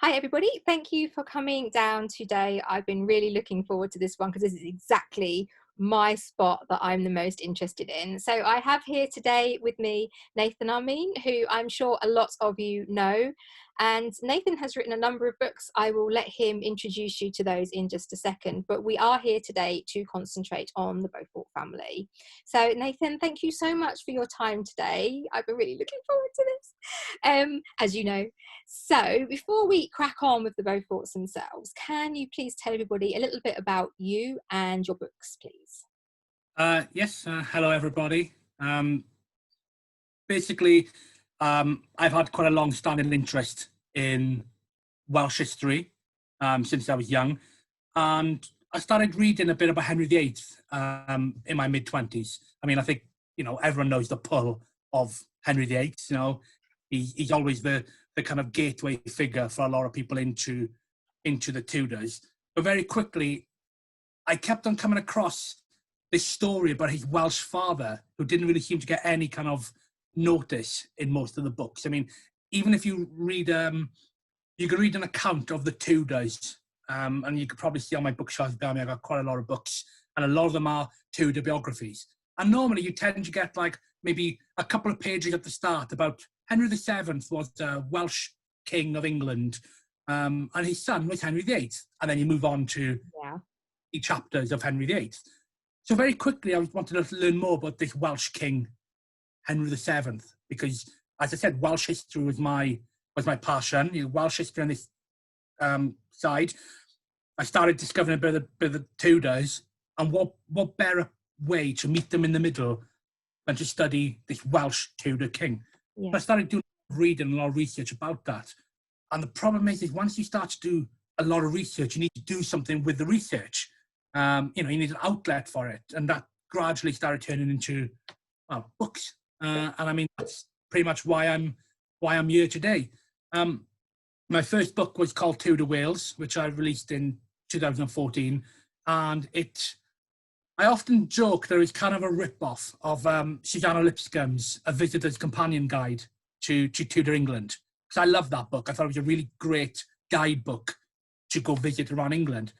Hi everybody, thank you for coming down today. I've been really looking forward to this one because this is exactly my spot that I'm the most interested in. So I have here today with me Nathen Amin, who I'm sure a lot of you know. And Nathen has written a number of books. I will let him introduce you to those in just a second, but we are here today to concentrate on the Beaufort family. So Nathen, thank you so much for your time today. I've been really looking forward to this, as you know. So before we crack on with the Beauforts themselves, can you please tell everybody a little bit about you and your books, please? Yes, hello everybody. Basically, I've had quite a long-standing interest in Welsh history since I was young, and I started reading a bit about Henry VIII in my mid-20s. I mean, I think, everyone knows the pull of Henry VIII. He's always the kind of gateway figure for a lot of people into the Tudors. But very quickly, I kept on coming across this story about his Welsh father, who didn't really seem to get any kind of notice in most of the books. I mean, even if you read, you can read an account of the Tudors, and you could probably see on my bookshelf behind me, I've got quite a lot of books, and a lot of them are Tudor biographies. And normally you tend to get like maybe a couple of pages at the start about Henry VII was a Welsh king of England, and his son was Henry VIII. And then you move on to the chapters of Henry VIII. So very quickly, I wanted to learn more about this Welsh king, Henry VII, because, as I said, Welsh history was my passion. Welsh history on this side. I started discovering a bit of the Tudors, and what better way to meet them in the middle than to study this Welsh Tudor king. Yeah. So I started doing reading a lot of research about that. And the problem is once you start to do a lot of research, you need to do something with the research. You need an outlet for it, and that gradually started turning into books. And I mean, that's pretty much why I'm here today. My first book was called Tudor Wales, which I released in 2014, and I often joke there is kind of a rip-off of Susanna Lipscomb's A Visitor's Companion Guide to Tudor England, because I love that book. I thought it was a really great guidebook to go visit around England.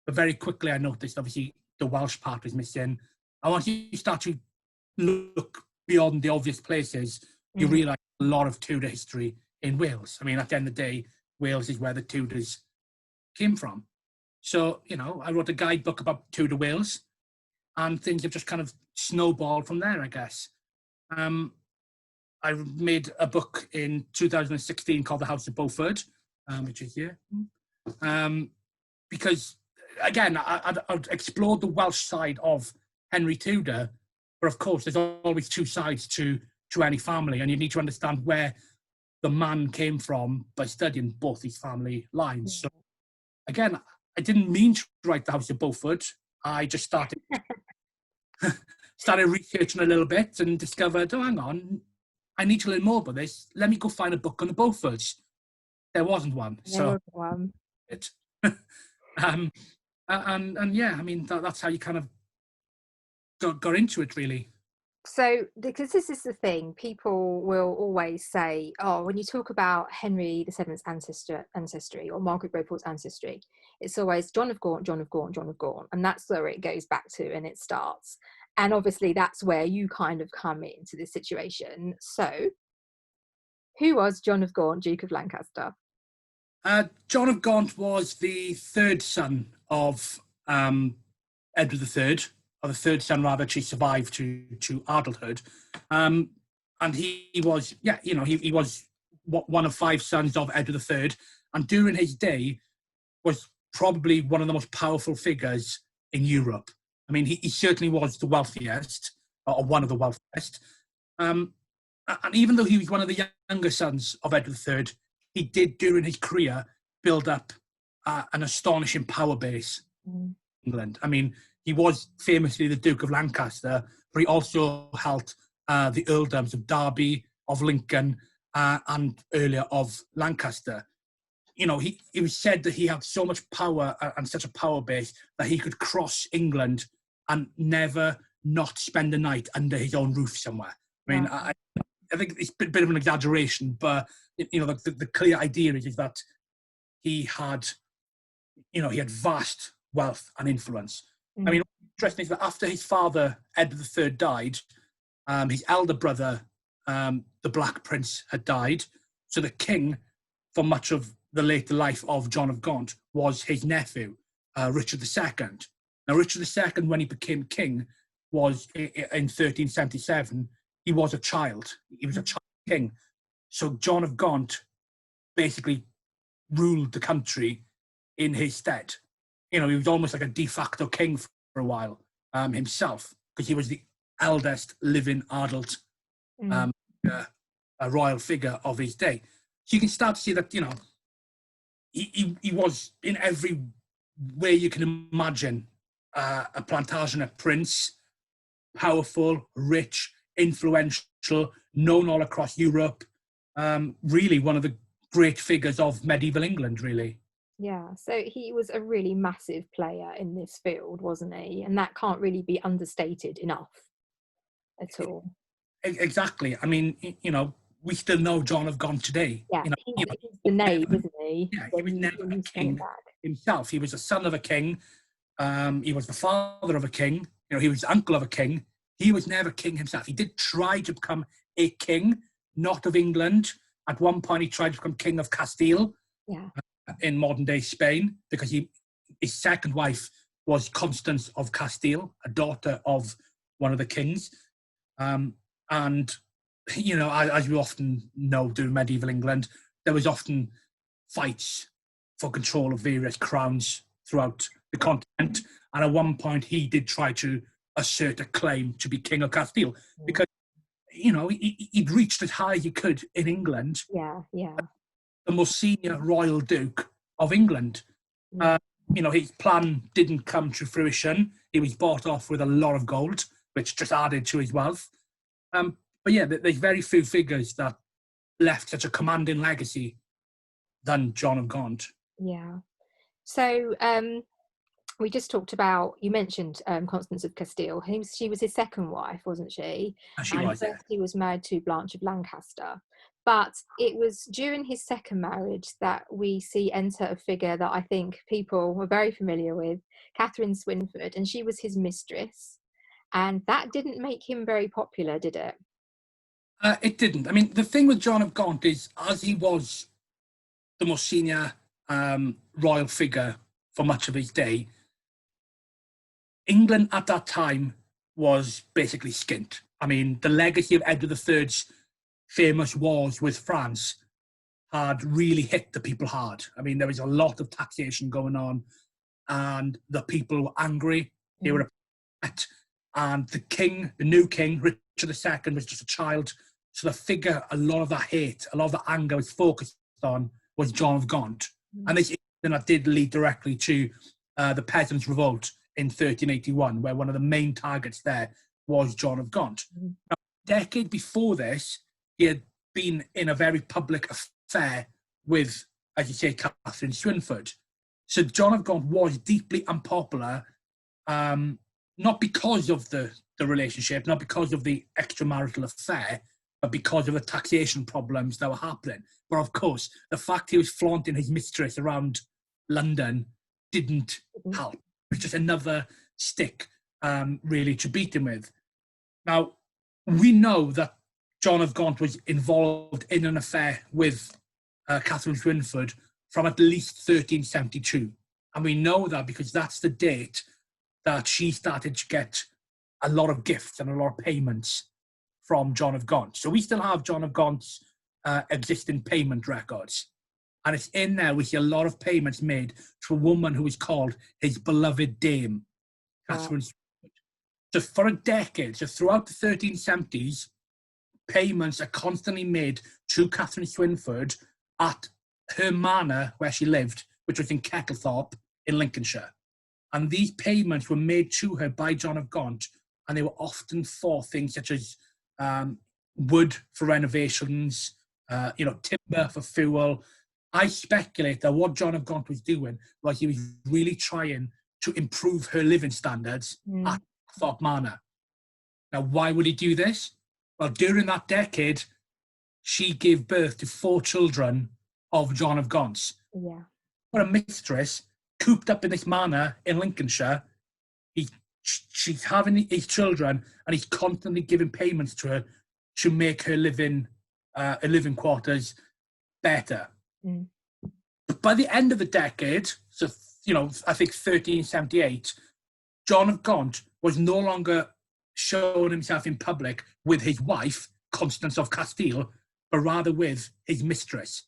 But very quickly I noticed, obviously, the Welsh part was missing. And once you start to look beyond the obvious places, you realise a lot of Tudor history in Wales. I mean, at the end of the day, Wales is where the Tudors came from. So, I wrote a guidebook about Tudor Wales, and things have just kind of snowballed from there, I guess. I made a book in 2016 called The House of Beaufort, which is here. Because, again, I'd explored the Welsh side of Henry Tudor, but of course there's always two sides to any family, and you need to understand where the man came from by studying both these family lines. So again, I didn't mean to write The House of Beaufort. I just started researching a little bit and discovered, oh, hang on, I need to learn more about this. Let me go find a book on the Beauforts. There wasn't one. And yeah, I mean, that's how you kind of got into it, really. So, because this is the thing, people will always say, oh, when you talk about Henry VII's ancestry or Margaret Beaufort's ancestry, it's always John of Gaunt, John of Gaunt, John of Gaunt. And that's where it goes back to and it starts. And obviously that's where you kind of come into this situation. So, who was John of Gaunt, Duke of Lancaster? John of Gaunt was the third son of Edward III, or the third son rather, to survive to adulthood. And he was, he was one of five sons of Edward III, and during his day was probably one of the most powerful figures in Europe. I mean, he certainly was the wealthiest, or one of the wealthiest. And even though he was one of the younger sons of Edward III, he did, during his career, build up an astonishing power base in England. I mean, he was famously the Duke of Lancaster, but he also held the earldoms of Derby, of Lincoln, and earlier of Lancaster. It was said that he had so much power and such a power base that he could cross England and never not spend a night under his own roof somewhere. I mean, I think it's a bit of an exaggeration, but the clear idea is that he had, he had vast wealth and influence. Mm. I mean, what's interesting is that after his father, Edward III, died, his elder brother, the Black Prince, had died. So the king, for much of the later life of John of Gaunt, was his nephew, Richard II. Now, Richard II, when he became king, was in 1377, he was a child. He was a child king. So John of Gaunt basically ruled the country in his stead. He was almost like a de facto king for a while himself, because he was the eldest living adult a royal figure of his day. So you can start to see that, he was in every way you can imagine a Plantagenet prince, powerful, rich, influential, known all across Europe. Really one of the great figures of medieval England, really. Yeah, so he was a really massive player in this field, wasn't he? And that can't really be understated enough at all. Exactly. I mean, we still know John of Gaunt today. Yeah, he's the name, isn't he? Yeah, he was never a king himself. He was the son of a king. He was the father of a king. He was the uncle of a king. He was never king himself. He did try to become a king, not of England. At one point, he tried to become king of Castile. Yeah. In modern-day Spain, because his second wife was Constance of Castile, a daughter of one of the kings. And, as we often know during medieval England, there was often fights for control of various crowns throughout the continent. And at one point, he did try to assert a claim to be king of Castile, because, he'd reached as high as he could in England. Yeah, yeah. The most senior royal duke of England. His plan didn't come to fruition. He was bought off with a lot of gold, which just added to his wealth. But yeah, there's very few figures that left such a commanding legacy than John of Gaunt. Yeah. So we just talked about, you mentioned Constance of Castile. She was his second wife, wasn't she? She was, yeah. First he was married to Blanche of Lancaster. But it was during his second marriage that we see enter a figure that I think people were very familiar with, Catherine Swynford, and she was his mistress. And that didn't make him very popular, did it? It didn't. I mean, the thing with John of Gaunt is, as he was the most senior royal figure for much of his day, England at that time was basically skint. I mean, the legacy of Edward III's famous wars with France had really hit the people hard. I mean, there was a lot of taxation going on, and the people were angry. They were upset. And the new king, Richard II, was just a child. So the figure, a lot of that hate, a lot of that anger was focused on was John of Gaunt. And this that did lead directly to the Peasants Revolt in 1381, where one of the main targets there was John of Gaunt. Now, a decade before this, he had been in a very public affair with, as you say, Catherine Swynford. So John of Gaunt was deeply unpopular, not because of the relationship, not because of the extramarital affair, but because of the taxation problems that were happening. But of course, the fact he was flaunting his mistress around London didn't help. It was just another stick, really, to beat him with. Now, we know that John of Gaunt was involved in an affair with Catherine Swynford from at least 1372. And we know that because that's the date that she started to get a lot of gifts and a lot of payments from John of Gaunt. So we still have John of Gaunt's existing payment records. And it's in there we see a lot of payments made to a woman who is called his beloved dame, Catherine Swynford. So for a decade, so throughout the 1370s, payments are constantly made to Catherine Swynford at her manor where she lived, which was in Kettlethorpe in Lincolnshire. And these payments were made to her by John of Gaunt, and they were often for things such as wood for renovations, timber for fuel. I speculate that what John of Gaunt was doing was he was really trying to improve her living standards at Thorpe Manor. Now, why would he do this? Well, during that decade, she gave birth to 4 children of John of Gaunt's. Yeah. got a mistress cooped up in this manor in Lincolnshire. She's having his children, and he's constantly giving payments to her to make her living quarters better. Mm. But by the end of the decade, so I think 1378, John of Gaunt was no longer showing himself in public with his wife, Constance of Castile, but rather with his mistress.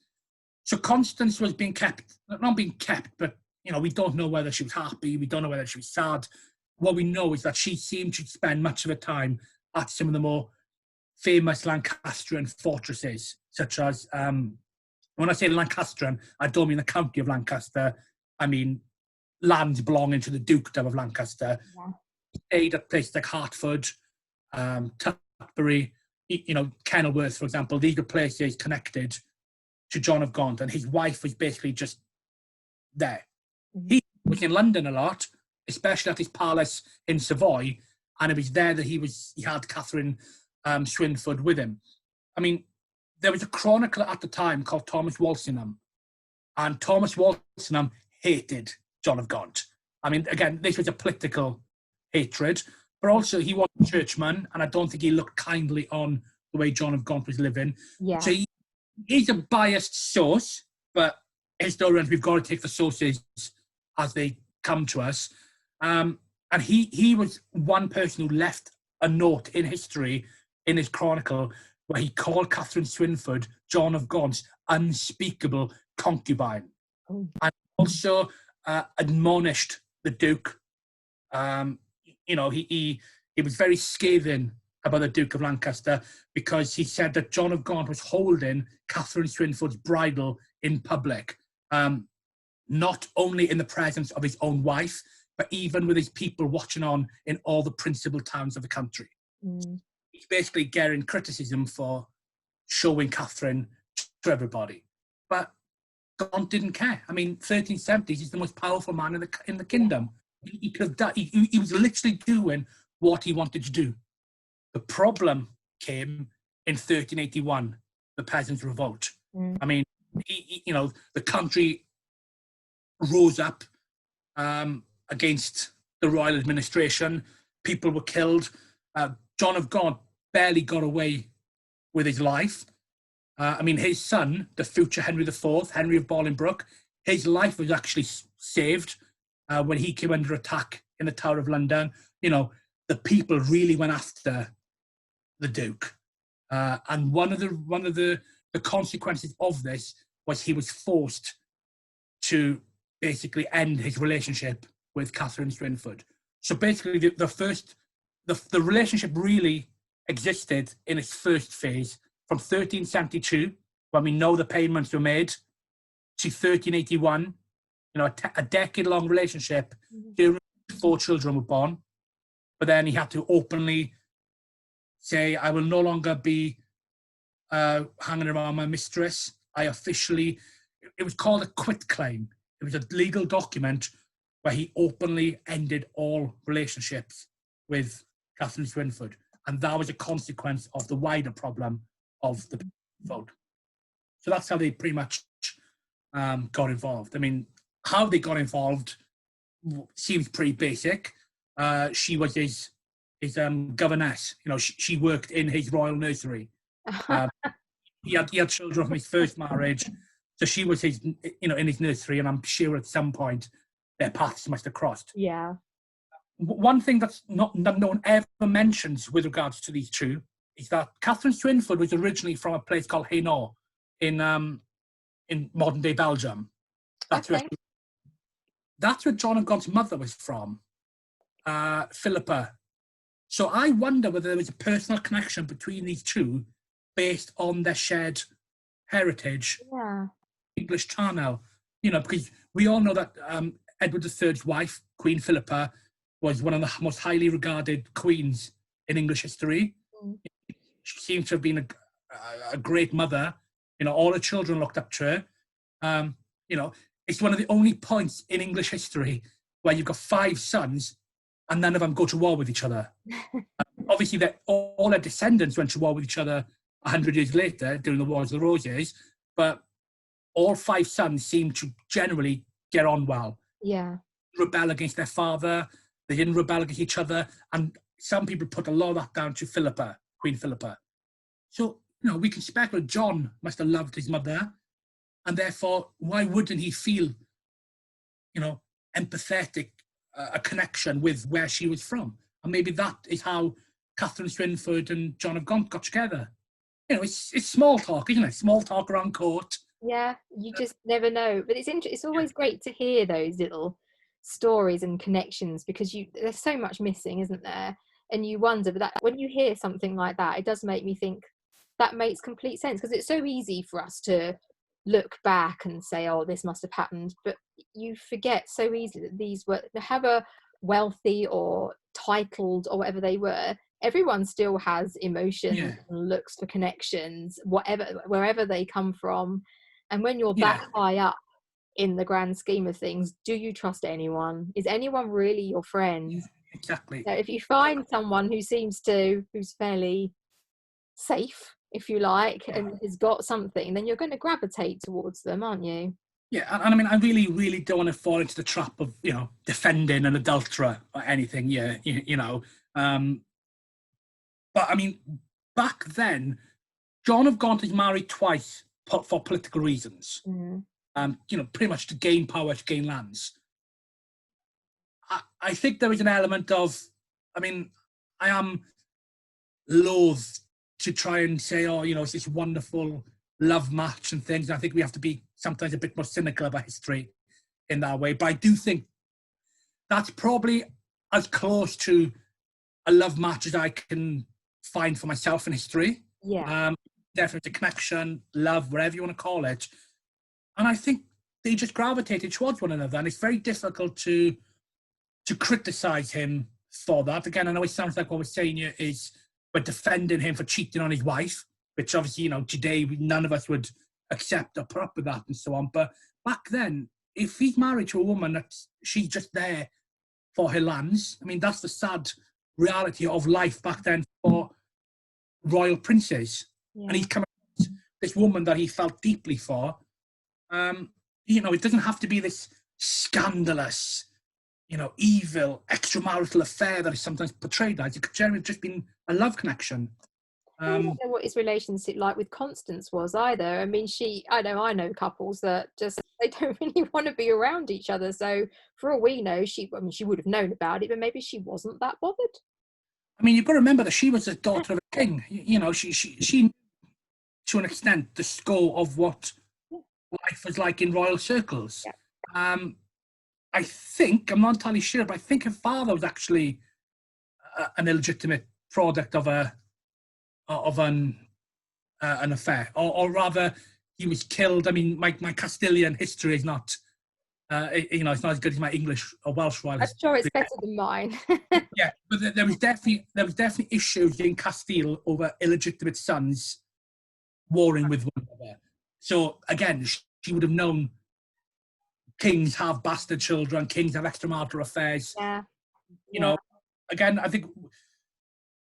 So Constance was not being kept, but we don't know whether she was happy, we don't know whether she was sad. What we know is that she seemed to spend much of her time at some of the more famous Lancastrian fortresses, such as, when I say Lancastrian, I don't mean the county of Lancaster, I mean lands belonging to the Dukedom of Lancaster. Yeah. Stayed at places like Hertford, Tutbury, Kenilworth, for example. These are places connected to John of Gaunt, and his wife was basically just there. Mm-hmm. He was in London a lot, especially at his palace in Savoy, and it was there that he had Catherine Swynford with him. I mean, there was a chronicler at the time called Thomas Walsingham, and Thomas Walsingham hated John of Gaunt. I mean, again, this was a political hatred, but also he was a churchman, and I don't think he looked kindly on the way John of Gaunt was living. Yeah. So he's a biased source, but historians, we've got to take the sources as they come to us. And he was one person who left a note in history, in his chronicle, where he called Catherine Swynford John of Gaunt's unspeakable concubine. Oh. And also admonished the Duke. He was very scathing about the Duke of Lancaster, because he said that John of Gaunt was holding Catherine Swynford's bridle in public, not only in the presence of his own wife, but even with his people watching on in all the principal towns of the country. Mm. He's basically getting criticism for showing Catherine to everybody. But Gaunt didn't care. I mean, 1370s, he's the most powerful man in the kingdom. He could have done. He was literally doing what he wanted to do. The problem came in 1381, the Peasants Revolt. Mm. I mean, the country rose up against the royal administration. People were killed. John of Gaunt barely got away with his life. I mean, his son, the future Henry IV, Henry of Bolingbroke, his life was actually saved when he came under attack in the Tower of London. The people really went after the Duke, and one of the consequences of this was he was forced to basically end his relationship with Catherine Swynford. So basically, the relationship really existed in its first phase from 1372, when we know the payments were made, to 1381. A decade-long relationship. During 4 children were born, but then he had to openly say, "I will no longer be hanging around my mistress." It was called a quitclaim. It was a legal document where he openly ended all relationships with Catherine Swynford, and that was a consequence of the wider problem of the vote. So that's how they pretty much got involved. I mean, how they got involved seems pretty basic. She was his governess. She worked in his royal nursery. He had children from his first marriage, so she was his, in his nursery, and I'm sure at some point their paths must have crossed. Yeah. One thing that no one ever mentions with regards to these two is that Catherine Swynford was originally from a place called Hainaut in modern day Belgium. That's where John of Gaunt's mother was from, Philippa. So I wonder whether there was a personal connection between these two based on their shared heritage. Yeah. English Channel, because we all know that Edward III's wife, Queen Philippa, was one of the most highly regarded queens in English history. Mm. She seems to have been a great mother. All her children looked up to her. It's one of the only points in English history where you've got 5 sons and none of them go to war with each other. Obviously, all their descendants went to war with each other 100 years later during the Wars of the Roses, but all 5 sons seem to generally get on well. Yeah. Rebel against their father, they didn't rebel against each other, and some people put a lot of that down to Philippa, Queen Philippa. So, we can speculate John must have loved his mother, and therefore, why wouldn't he feel, empathetic, a connection with where she was from? And maybe that is how Catherine Swynford and John of Gaunt got together. It's small talk, isn't it? Small talk around court. Yeah, you just never know. But it's always great to hear those little stories and connections, because there's so much missing, isn't there? And you wonder, but that when you hear something like that, it does make me think that makes complete sense, because it's so easy for us to look back and say, oh, this must have happened, but you forget so easily that these were, however wealthy or titled or whatever they were, everyone still has emotions and looks for connections, wherever they come from. And when you're that high up in the grand scheme of things, do you trust anyone? Is anyone really your friend? Yeah, exactly. So if you find someone who's fairly safe, if you like, and has got something, then you're going to gravitate towards them, aren't you? Yeah, and I mean, I really, really don't want to fall into the trap of, defending an adulterer or anything, but I mean, back then, John of Gaunt is married twice for political reasons. Pretty much to gain power, to gain lands. I think there is an element of, I am loath to try and say, it's this wonderful love match and things. I think we have to be sometimes a bit more cynical about history in that way. But I do think that's probably as close to a love match as I can find for myself in history. Yeah. Definitely a connection, love, whatever you want to call it. And I think they just gravitated towards one another. And it's very difficult to criticize him for that. Again, I know it sounds like what we're saying here is we're defending him for cheating on his wife, which obviously, today none of us would accept or put up with that and so on. But back then, if he's married to a woman that she's just there for her lands, that's the sad reality of life back then for royal princes. And he's come across this woman that he felt deeply for. It doesn't have to be this scandalous, evil extramarital affair that is sometimes portrayed as. It could generally just be a love connection. I don't know what his relationship like with Constance was either. I know couples that just, they don't really want to be around each other. So for all we know, she would have known about it, but maybe she wasn't that bothered. You've got to remember that she was the daughter of a king. She knew to an extent the score of what life was like in royal circles. I think, I'm not entirely sure, but I think her father was actually an illegitimate product of an affair, or rather, he was killed. My Castilian history is not, it's not as good as my English or Welsh royal history. I'm sure it's better than mine. Yeah, but there was definitely issues in Castile over illegitimate sons warring with one another. So again, she would have known kings have bastard children, kings have extramarital affairs. Again, I think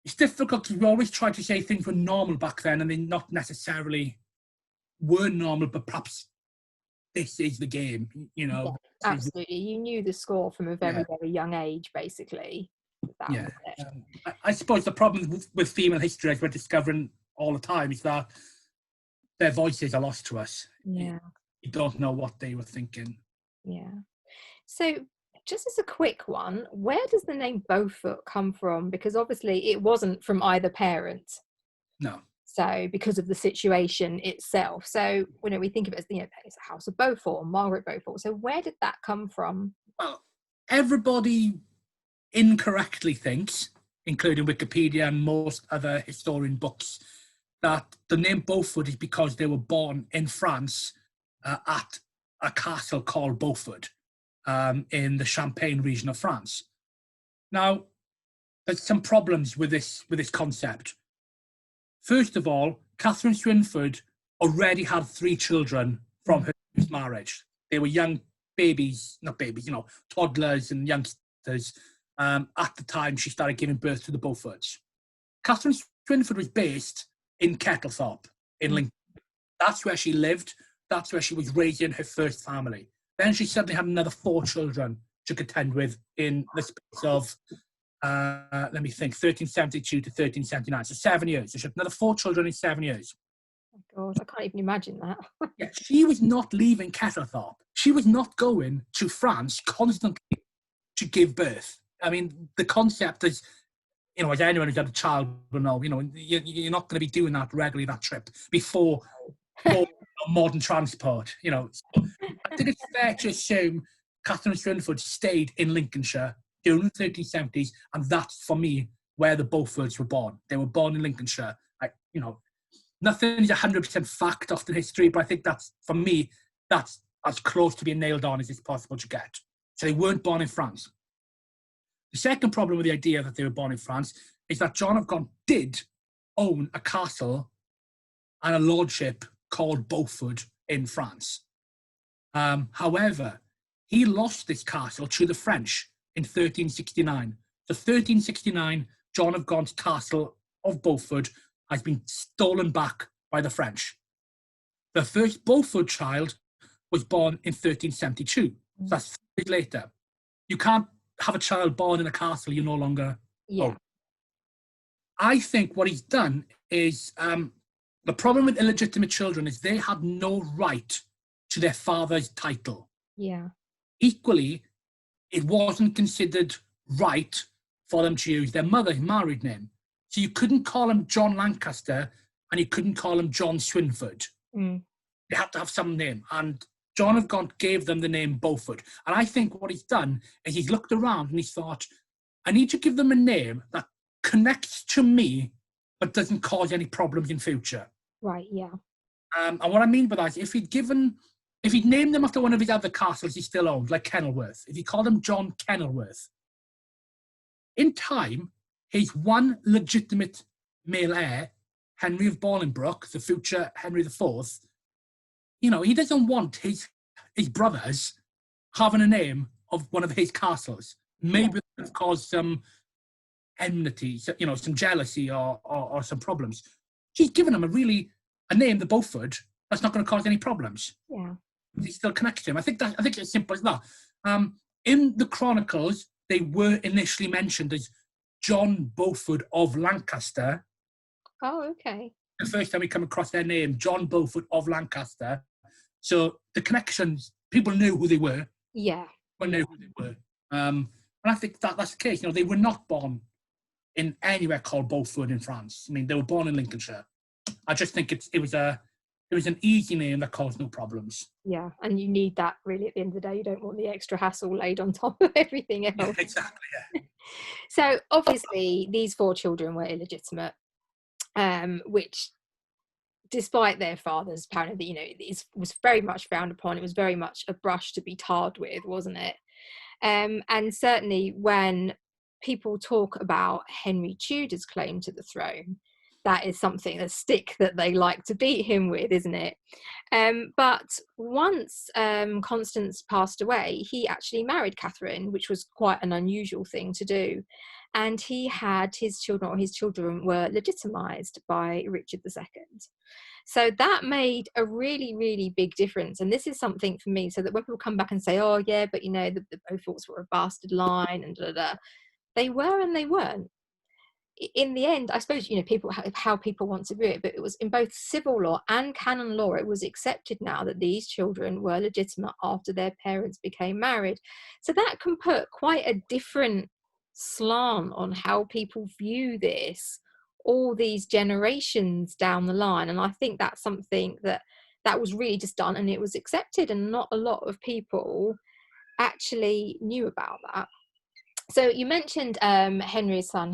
it's difficult because we always try to say things were normal back then, and they not necessarily were normal, but perhaps this is the game, Absolutely. You knew the score from a very, very young age, basically. I suppose the problem with female history, as we're discovering all the time, is that their voices are lost to us. You don't know what they were thinking. So just as a quick one, where does the name Beaufort come from? Because obviously it wasn't from either parent. No. So because of the situation itself. So when we think of it as, it's the House of Beaufort, Margaret Beaufort. So where did that come from? Well, everybody incorrectly thinks, including Wikipedia and most other historian books, that the name Beaufort is because they were born in France at a castle called Beaufort in the Champagne region of France. Now, there's some problems with this concept. First of all, Catherine Swynford already had 3 children from her first marriage. They were young babies, not babies, toddlers and youngsters at the time she started giving birth to the Beauforts. Catherine Swynford was based in Kettlethorpe in Lincoln. That's where she lived. That's where she was raising her first family. Then she suddenly had another 4 children to contend with in the space of, let me think, 1372 to 1379. So 7 years. So she had another 4 children in 7 years. Oh God, I can't even imagine that. Yeah, she was not leaving Kettlethorpe. She was not going to France constantly to give birth. I mean, the concept is, you know, as anyone who's had a child will know, you know, you're not going to be doing that regularly, that trip, before modern transport, you know. So I think it's fair to assume Catherine Swynford stayed in Lincolnshire during the 1370s, and that's, for me, where the Beauforts were born. They were born in Lincolnshire. You know, nothing is 100% fact often history, but I think that's, for me, that's as close to being nailed on as it's possible to get. So they weren't born in France. The second problem with the idea that they were born in France is that John of Gaunt did own a castle and a lordship called Beaufort in France. However, he lost this castle to the French in 1369. So 1369, John of Gaunt's castle of Beaufort has been stolen back by the French. The first Beaufort child was born in 1372. So that's 3 years later. You can't have a child born in a castle you no longer own. I think what he's done is, the problem with illegitimate children is they had no right to their father's title. Yeah. Equally, it wasn't considered right for them to use their mother's married name. So you couldn't call him John Lancaster and you couldn't call him John Swynford. Mm. They had to have some name. And John of Gaunt gave them the name Beaufort. And I think what he's done is he's looked around and he's thought, I need to give them a name that connects to me but doesn't cause any problems in future. Right, yeah. And what I mean by that is if he'd named them after one of his other castles he still owned, like Kenilworth, if he called him John Kenilworth, in time, his one legitimate male heir, Henry of Bolingbroke, the future Henry IV, you know, he doesn't want his brothers having a name of one of his castles. Maybe that would cause some enmity, you know, some jealousy or some problems. He's given him a name, the Beaufort, that's not going to cause any problems. Yeah. He still connects to him. I think it's as simple as that. In the chronicles, they were initially mentioned as John Beaufort of Lancaster. Oh, okay. The first time we come across their name, John Beaufort of Lancaster. So the connections, people knew who they were. Yeah. People knew who they were. And I think that's the case. You know, they were not born in anywhere called Beaufort in France. I mean, they were born in Lincolnshire. I just think it was an easy name that caused no problems. Yeah, and you need that really at the end of the day. You don't want the extra hassle laid on top of everything else. Yeah, exactly, yeah. So obviously these 4 children were illegitimate, which, despite their fathers, apparently, you know, it was very much frowned upon. It was very much a brush to be tarred with, wasn't it? And certainly when people talk about Henry Tudor's claim to the throne, that is something, a stick that they like to beat him with, isn't it? But once Constance passed away, he actually married Catherine, which was quite an unusual thing to do. And he had his children, or his children were legitimised by Richard II. So that made a really, really big difference. And this is something for me, so that when people come back and say, oh, yeah, but, you know, the Beauforts were a bastard line and they were and they weren't. In the end, I suppose, you know, people, how people want to view it, but it was in both civil law and canon law, it was accepted now that these children were legitimate after their parents became married. So that can put quite a different slant on how people view this all these generations down the line. And I think that's something that was really just done and it was accepted, and not a lot of people actually knew about that. So you mentioned Henry's son,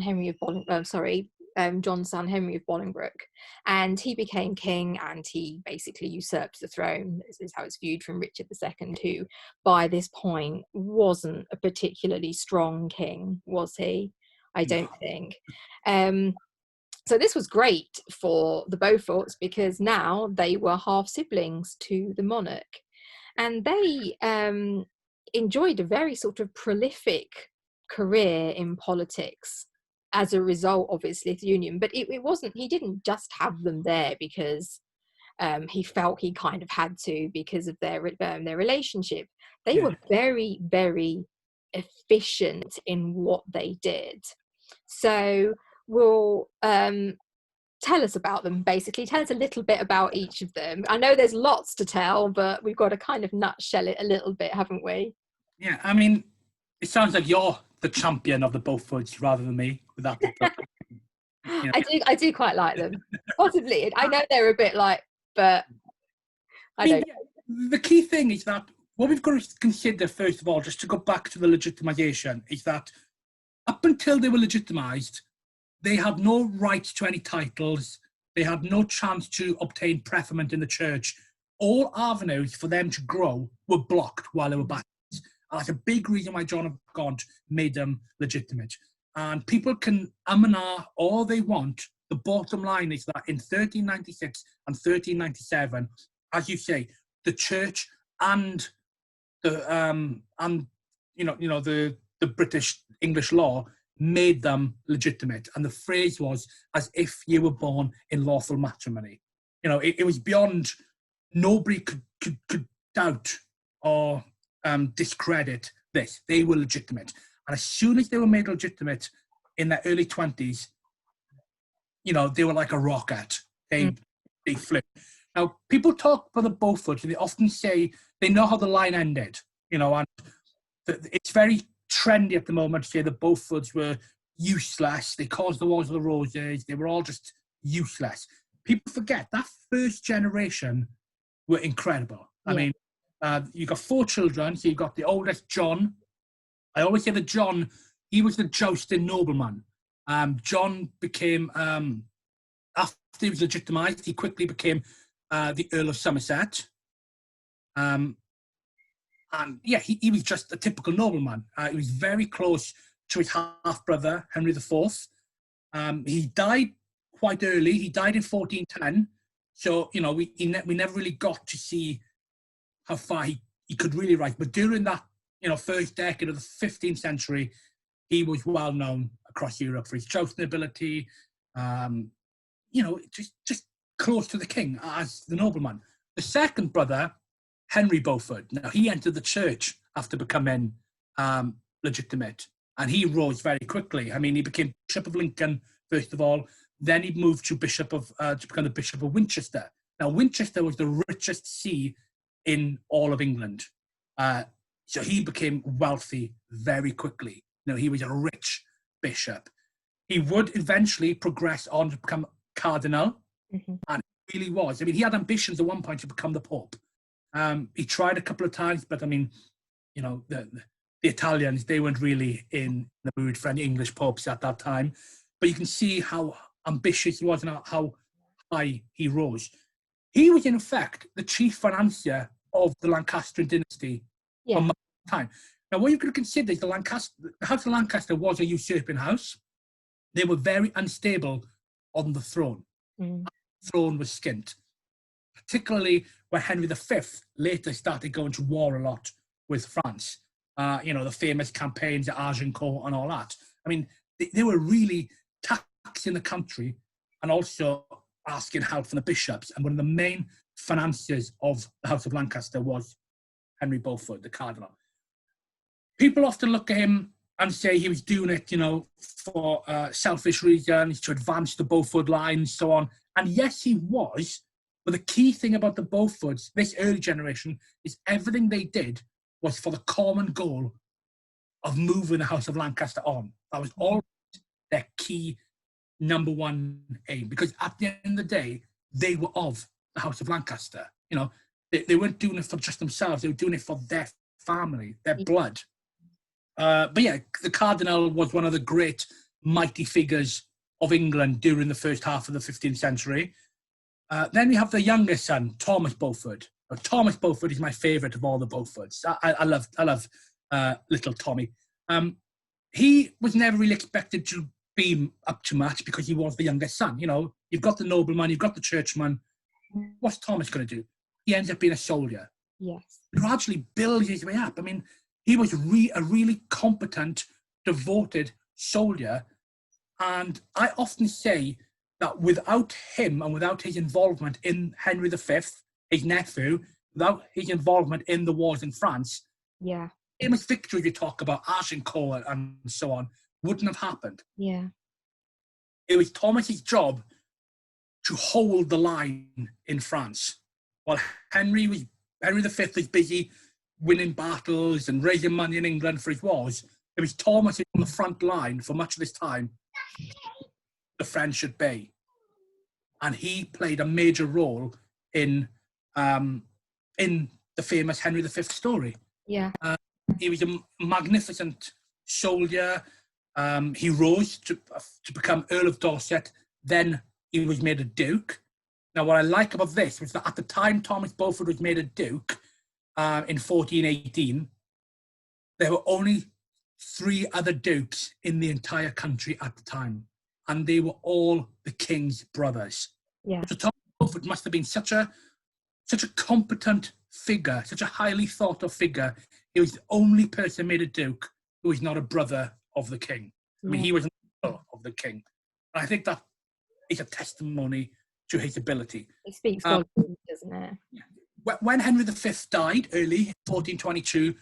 John's son, Henry of Bolingbroke, and he became king and he basically usurped the throne. This is how it's viewed from Richard II, who by this point wasn't a particularly strong king, was he? I don't think. So this was great for the Beauforts because now they were half siblings to the monarch, and they enjoyed a very sort of prolific career in politics as a result, obviously, of the union. But it wasn't, he didn't just have them there because He felt he kind of had to because of their relationship. They Yeah. were very, very efficient in what they did. So we'll tell us about them, basically. Tell us a little bit about each of them. I know there's lots to tell, but we've got to kind of nutshell it a little bit, haven't we? Yeah, I mean, it sounds like you're the champion of the Beauforts rather than me with that little, you know. I do quite like them. Possibly. I know they're a bit like, but I don't. Yeah, the key thing is that what we've got to consider, first of all, just to go back to the legitimisation, is that up until they were legitimised, they had no right to any titles. They had no chance to obtain preferment in the church. All avenues for them to grow were blocked while they were back. And that's a big reason why John of Gaunt made them legitimate. And people can and ah all they want. The bottom line is that in 1396 and 1397, as you say, the church and the the British English law made them legitimate. And the phrase was, as if you were born in lawful matrimony. You know, it was beyond, nobody could doubt or discredit this. They were legitimate. And as soon as they were made legitimate in their early 20s, you know, they were like a rocket. They flew. Now, people talk about the Beauforts, and they often say they know how the line ended, you know, and it's very trendy at the moment to say the Beauforts were useless. They caused the Wars of the Roses. They were all just useless. People forget that first generation were incredible. Yeah. I mean, you got 4 children. So you got the oldest, John. I always say that John, he was the jousting nobleman. John became, after he was legitimised, he quickly became the Earl of Somerset. And yeah, he was just a typical nobleman. He was very close to his half-brother, Henry IV. He died quite early. He died in 1410. So, you know, we never really got to see how far he could really rise. But during that, you know, first decade of the 15th century, he was well known across Europe for his jousting ability, you know, just close to the king as the nobleman. The second brother, Henry Beaufort, now he entered the church after becoming legitimate, and he rose very quickly. I mean, he became Bishop of Lincoln, first of all, then he moved to to become the Bishop of Winchester. Now, Winchester was the richest see in all of England. So he became wealthy very quickly. You know, he was a rich bishop. He would eventually progress on to become cardinal, and he really was. I mean, he had ambitions at one point to become the Pope. He tried a couple of times, but I mean, you know, the Italians, they weren't really in the mood for any English popes at that time. But you can see how ambitious he was and how high he rose. He was, in effect, the chief financier of the Lancastrian dynasty for much time. Now, what you've got to consider is the House of Lancaster was a usurping house. They were very unstable on the throne. The throne was skint, particularly when Henry V later started going to war a lot with France. You know, the famous campaigns at Agincourt and all that. I mean, they were really taxing the country and also asking help from the bishops. And one of the main financiers of the House of Lancaster was Henry Beaufort, the cardinal. People often look at him and say he was doing it, you know, for selfish reasons, to advance the Beaufort line and so on. And yes, he was. But the key thing about the Beauforts, this early generation, is everything they did was for the common goal of moving the House of Lancaster on. That was all their key number one aim. Because at the end of the day, they were of the House of Lancaster. You know, they weren't doing it for just themselves. They were doing it for their family, their blood. But yeah, the Cardinal was one of the great mighty figures of England during the first half of the 15th century. Then we have the youngest son, Thomas Beaufort. Now, Thomas Beaufort is my favourite of all the Beauforts. I love little Tommy. He was never really expected to be up to much because he was the youngest son. You know, you've got the nobleman, you've got the churchman. What's Thomas going to do? He ends up being a soldier. Yes. Gradually builds his way up. I mean, he was a really competent, devoted soldier. And I often say that without him and without his involvement in Henry V, his nephew, without his involvement in the wars in France, Yeah. famous victories you talk about, Agincourt and so on, wouldn't have happened. Yeah. It was Thomas's job to hold the line in France, while Henry V was busy winning battles and raising money in England for his wars. It was Thomas on the front line for much of this time. The French at bay, and he played a major role in the famous Henry V story. Yeah. He was a magnificent soldier. He rose to become Earl of Dorset. Then he was made a duke. Now, what I like about this was that at the time Thomas Beaufort was made a duke in 1418, there were only 3 other dukes in the entire country at the time, and they were all the king's brothers. Yeah. So Thomas Beaufort must have been such a competent figure, such a highly thought of figure. He was the only person made a duke who was not a brother of the king. I mean, he was an uncle of the king. And I think that is a testimony to his ability. It speaks volumes, doesn't it? When Henry V died early, 1422,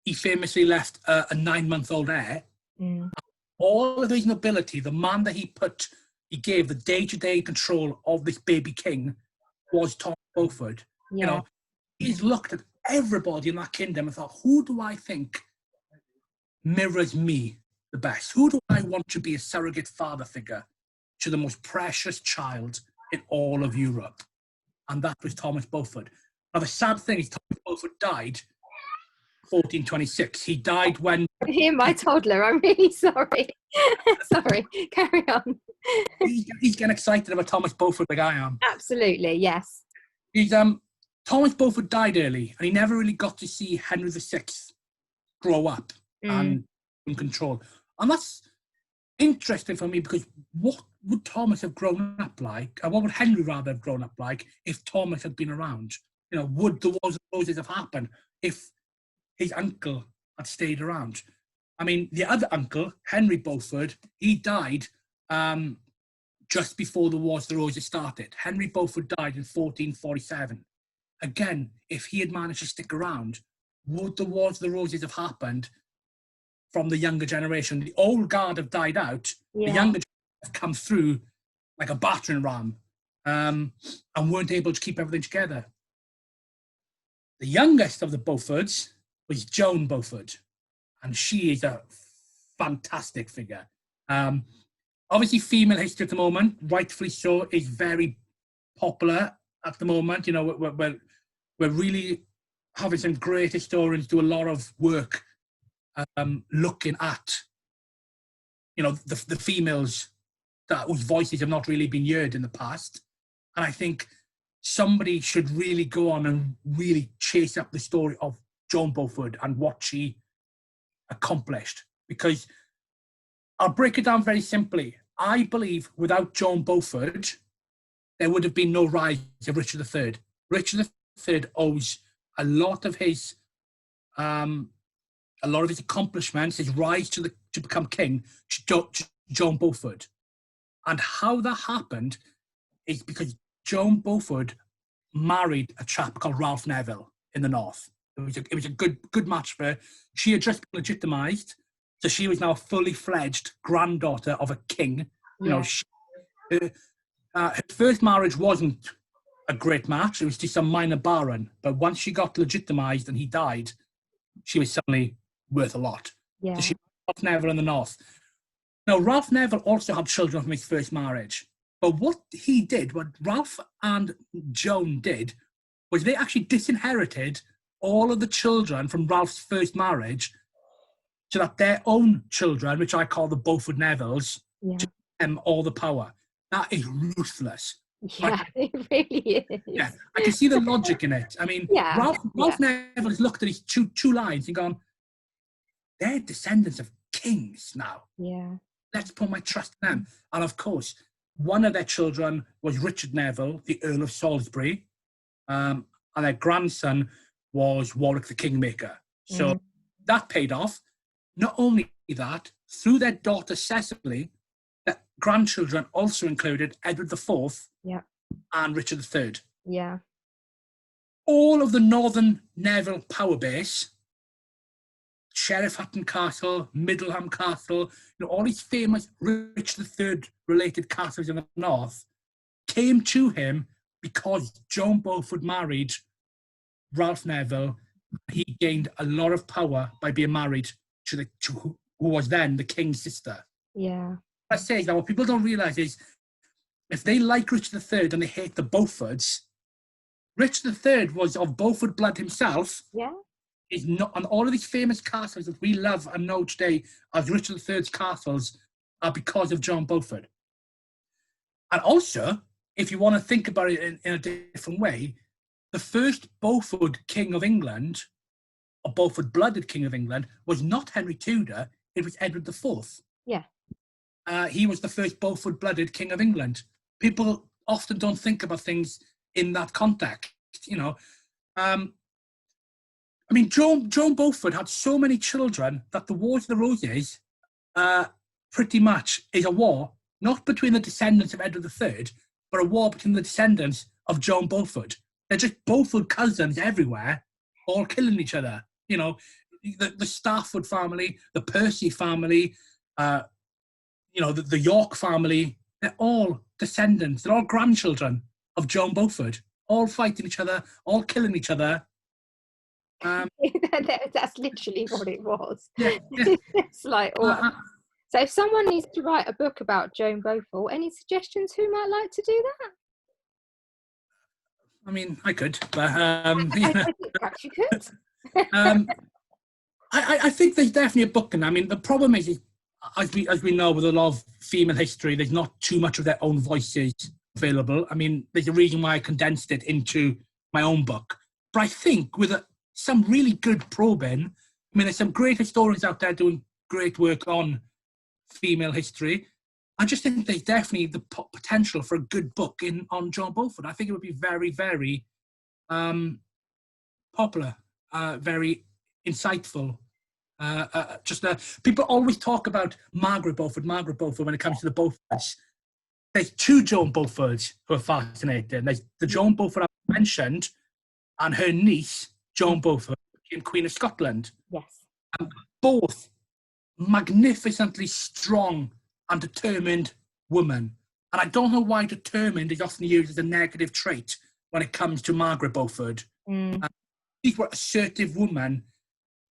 he famously left a 9-month-old heir. Mm. All of his nobility, the man that he gave the day-to-day control of this baby king was Thomas Beaufort. Yeah. You know, he's looked at everybody in that kingdom and thought, who do I think mirrors me the best? Who do I want to be a surrogate father figure to the most precious child in all of Europe? And that was Thomas Beaufort. Now, the sad thing is Thomas Beaufort died 1426. He died when... Hear my toddler, I'm really sorry. Sorry, carry on. He's getting excited about Thomas Beaufort like I am. Absolutely, yes. Thomas Beaufort died early, and he never really got to see Henry VI grow up and in control. And that's interesting for me, because what would Thomas have grown up like, or what would Henry rather have grown up like if Thomas had been around? You know, would the Wars of Roses have happened if his uncle had stayed around? I mean, the other uncle, Henry Beaufort, he died just before the Wars of the Roses started. Henry Beaufort died in 1447. Again, if he had managed to stick around, would the Wars of the Roses have happened from the younger generation? The old guard have died out. Yeah. The younger generation have come through like a battering ram and weren't able to keep everything together. The youngest of the Beauforts was Joan Beaufort, and she is a fantastic figure. Obviously, female history at the moment, rightfully so, is very popular at the moment. You know, we're really having some great historians do a lot of work looking at, you know, the females whose voices have not really been heard in the past. And I think somebody should really go on and really chase up the story of Joan Beaufort and what she accomplished. Because I'll break it down very simply. I believe without Joan Beaufort, there would have been no rise of Richard III. Richard III owes a lot of his accomplishments, his rise to become king, to Joan Beaufort. And how that happened is because Joan Beaufort married a chap called Ralph Neville in the north. It was a good match for her. She had just been legitimised, so she was now a fully fledged granddaughter of a king. Yeah. You know, her first marriage wasn't a great match. It was just a minor baron. But once she got legitimised and he died, she was suddenly worth a lot. Yeah. So she married Ralph Neville in the north. Now, Ralph Neville also had children from his first marriage. But what Ralph and Joan did, was they actually disinherited all of the children from Ralph's first marriage, so that their own children, which I call the Beaufort Nevilles, to them all the power. That is ruthless. Yeah, it really is. Yeah, I can see the logic in it. I mean, Ralph Neville has looked at his two lines and gone, they're descendants of kings now. Yeah. Let's put my trust in them. And of course, one of their children was Richard Neville, the Earl of Salisbury, and their grandson was Warwick the Kingmaker. So that paid off. Not only that, through their daughter Cecily, grandchildren also included Edward IV Yeah. and Richard III. Yeah. All of the Northern Neville power base, Sheriff Hutton Castle, Middleham Castle, all these famous Richard III related castles in the north, came to him because Joan Beaufort married Ralph Neville. He gained a lot of power by being married to who was then the king's sister. Yeah. I say that what people don't realise is if they like Richard III and they hate the Beauforts, Richard III was of Beaufort blood himself. Yeah. Is not, and all of these famous castles that we love and know today as Richard III's castles are because of Joan Beaufort. And also, if you want to think about it in a different way, the first Beaufort King of England, or Beaufort-blooded King of England, was not Henry Tudor, it was Edward IV. Yeah. He was the first Beaufort-blooded King of England. People often don't think about things in that context, I mean, Joan Beaufort had so many children that the Wars of the Roses pretty much is a war, not between the descendants of Edward III, but a war between the descendants of Joan Beaufort. They're just Beaufort cousins everywhere, all killing each other. The Stafford family, the Percy family, the York family, they're all descendants, they're all grandchildren of Joan Beaufort, all fighting each other, all killing each other. That's literally what it was. Yeah. It's like, so if someone needs to write a book about Joan Beaufort, any suggestions who might like to do that? I mean, I could, but I think perhaps you could. I think there's definitely a book in. I mean, the problem is, as we know, with a lot of female history, there's not too much of their own voices available. I mean, there's a reason why I condensed it into my own book. But I think with some really good probing, I mean, there's some great historians out there doing great work on female history. I just think there's definitely the potential for a good book on Joan Beaufort. I think it would be very, very popular, very insightful. People always talk about Margaret Beaufort when it comes to the Beauforts. There's two Joan Beauforts who are fascinating. There's the Joan Beaufort I mentioned, and her niece, Joan Beaufort, became Queen of Scotland. Yes. And both magnificently strong and determined women. And I don't know why determined is often used as a negative trait when it comes to Margaret Beaufort. These were assertive women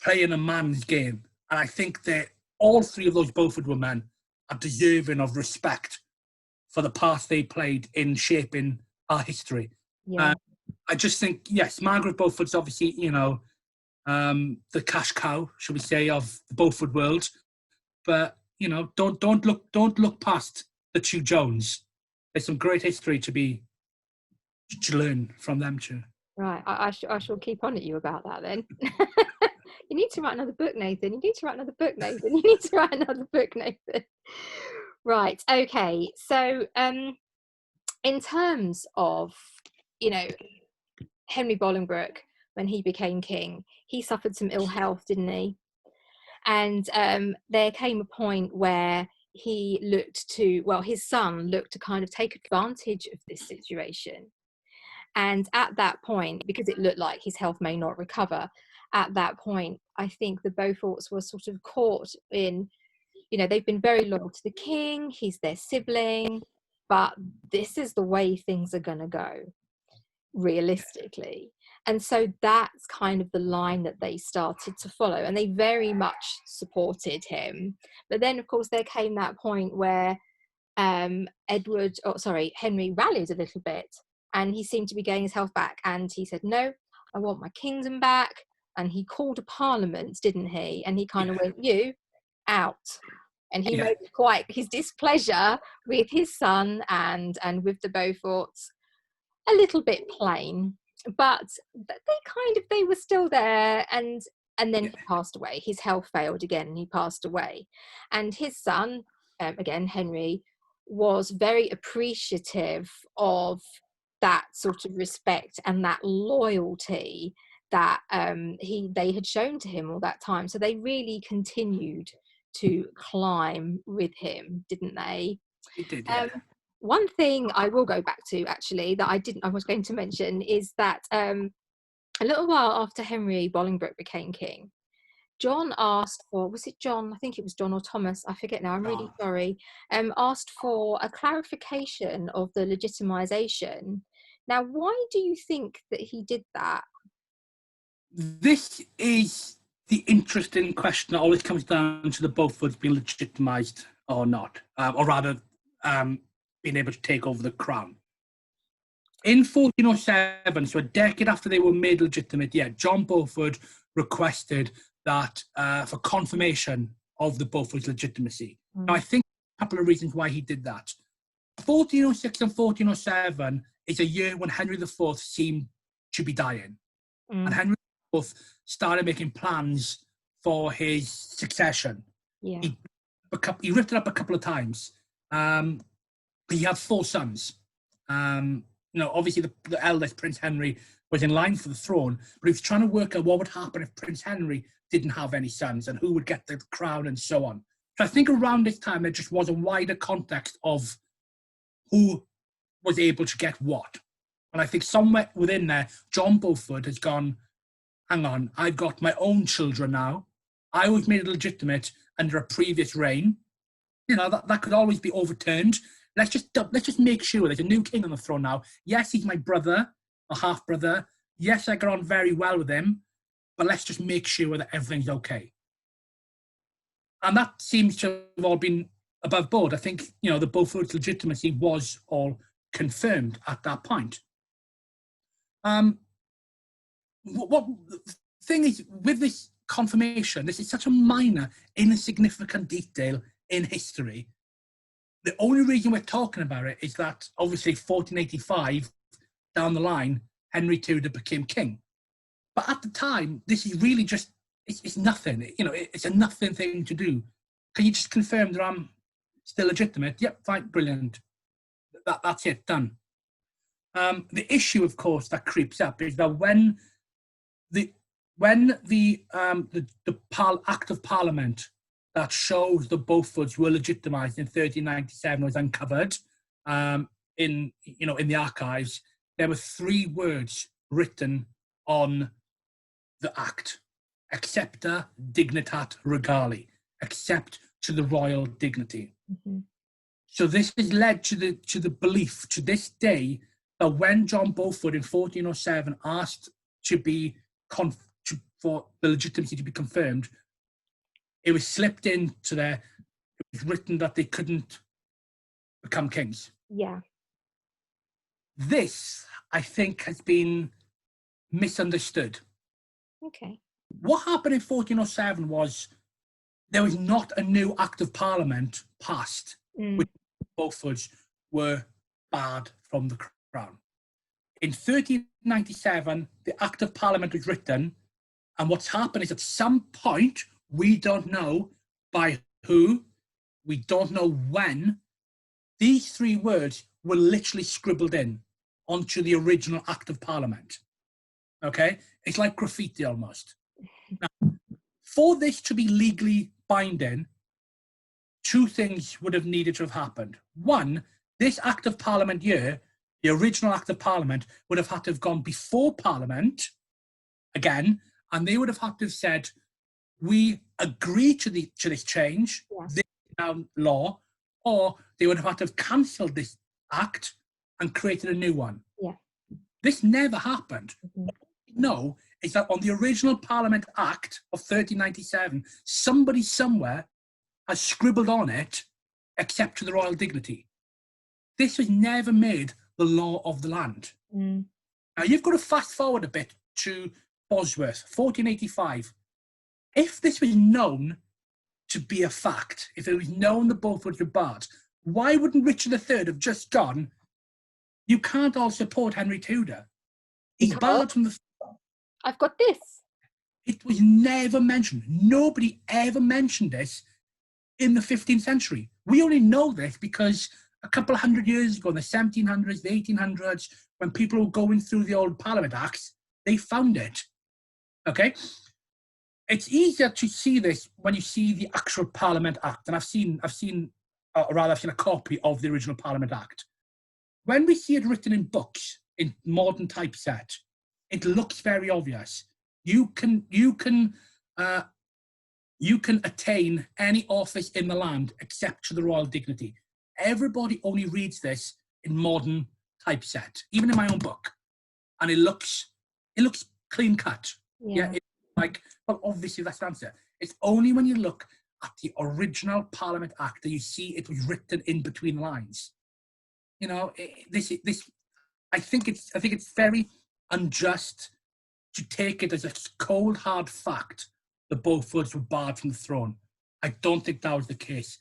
playing a man's game. And I think that all three of those Beaufort women are deserving of respect for the part they played in shaping our history. Yeah. I just think, yes, Margaret Beaufort's obviously, the cash cow, should we say, of the Beaufort world. But, don't look past the two Joans. There's some great history to learn from them too. Right, I shall keep on at you about that then. You need to write another book, Nathan. You need to write another book, Nathan. You need to write another book, Nathan. Right, okay. So, in terms of, Henry Bolingbroke, when he became king, he suffered some ill health, didn't he? And there came a point where his son looked to kind of take advantage of this situation. And at that point, because it looked like his health may not recover, at that point, I think the Beauforts were sort of caught in, they've been very loyal to the king, he's their sibling, but this is the way things are going to go, realistically. And so that's kind of the line that they started to follow, and they very much supported him. But then, of course, there came that point where Henry rallied a little bit, and he seemed to be getting his health back, and he said, no, I want my kingdom back. And he called a parliament, didn't he? And he kind of went, you out. And he made quite his displeasure with his son and with the Beauforts a little bit plain, but they were still there. And then he passed away. His health failed again, and he passed away. And his son, again Henry, was very appreciative of that sort of respect and that loyalty that they had shown to him all that time. So they really continued to climb with him, didn't they? It did, yeah. One thing I will go back to, actually, that I was going to mention is that a little while after Henry Bolingbroke became king, John asked for, was it John? I think it was John or Thomas, I forget now, I'm really sorry, asked for a clarification of the legitimization. Now, why do you think that he did that? This is the interesting question that always comes down to the Beauforts being legitimised or not, or rather being able to take over the crown. In 1407, so a decade after they were made legitimate, John Beaufort requested that for confirmation of the Beaufort's legitimacy. Now, I think a couple of reasons why he did that. 1406 and 1407 is a year when Henry IV seemed to be dying. And Henry IV started making plans for his succession. Yeah. He ripped it up a couple of times. He had 4 sons. Obviously the eldest, Prince Henry, was in line for the throne, but he was trying to work out what would happen if Prince Henry didn't have any sons and who would get the crown and so on. So I think around this time there just was a wider context of who was able to get what. And I think somewhere within there, John Beaufort has gone, hang on, I've got my own children now. I was made legitimate under a previous reign. That could always be overturned. Let's just make sure there's a new king on the throne now. Yes, he's my brother, or half-brother. Yes, I got on very well with him, but let's just make sure that everything's okay. And that seems to have all been above board. I think, the Beaufort's legitimacy was all confirmed at that point. What the thing is, with this confirmation, this is such a minor, insignificant detail in history. The only reason we're talking about it is that, obviously, 1485, down the line, Henry Tudor became king. But at the time, this is really just, it's nothing. It's a nothing thing to do. Can you just confirm that I'm still legitimate? Yep, fine, brilliant. That's it, done. The issue, of course, that creeps up is that when the Act of Parliament that shows the Beauforts were legitimised in 1397 was uncovered in the archives, there were 3 words written on the act: accepta dignitat regali, accept to the royal dignity. So this has led to the belief to this day that when John Beaufort in 1407 asked for the legitimacy to be confirmed, it was slipped into there. It was written that they couldn't become kings. Yeah. This, I think, has been misunderstood. Okay. What happened in 1407 was there was not a new Act of Parliament passed, which Beauforts were barred from the crown. In 1397, the Act of Parliament was written, and what's happened is at some point, we don't know by who, we don't know when, these 3 words were literally scribbled in onto the original Act of Parliament. Okay? It's like graffiti almost. Now, for this to be legally binding, 2 things would have needed to have happened. One, this Act of Parliament year, the original Act of Parliament, would have had to have gone before Parliament again, and they would have had to have said, we agree to this change, this is now law, or they would have had to have cancelled this act and created a new one. Yeah. This never happened. What we know is that on the original Parliament Act of 1397, somebody somewhere has scribbled on it, accept to the royal dignity. This was never made the law of the land. Now, you've got to fast forward a bit to Bosworth, 1485. If this was known to be a fact, if it was known the Beauforts were barred, why wouldn't Richard III have just gone, you can't all support Henry Tudor? He's barred from the... I've got this. It was never mentioned. Nobody ever mentioned this in the 15th century. We only know this because a couple of hundred years ago, in the 1700s, the 1800s, when people were going through the old Parliament Acts, they found it. Okay? It's easier to see this when you see the actual Parliament Act, and I've seen or rather I've seen a copy of the original Parliament Act. When we see it written in books, in modern typeset, it looks very obvious. You can attain any office in the land except to the royal dignity. Everybody only reads this in modern typeset, even in my own book, and it looks clean cut. Yeah, it's like, well, obviously that's the answer. It's only when you look at the original Parliament Act that you see it was written in between lines. You know, this. I think it's very unjust to take it as a cold hard fact the Beauforts were barred from the throne. I don't think that was the case.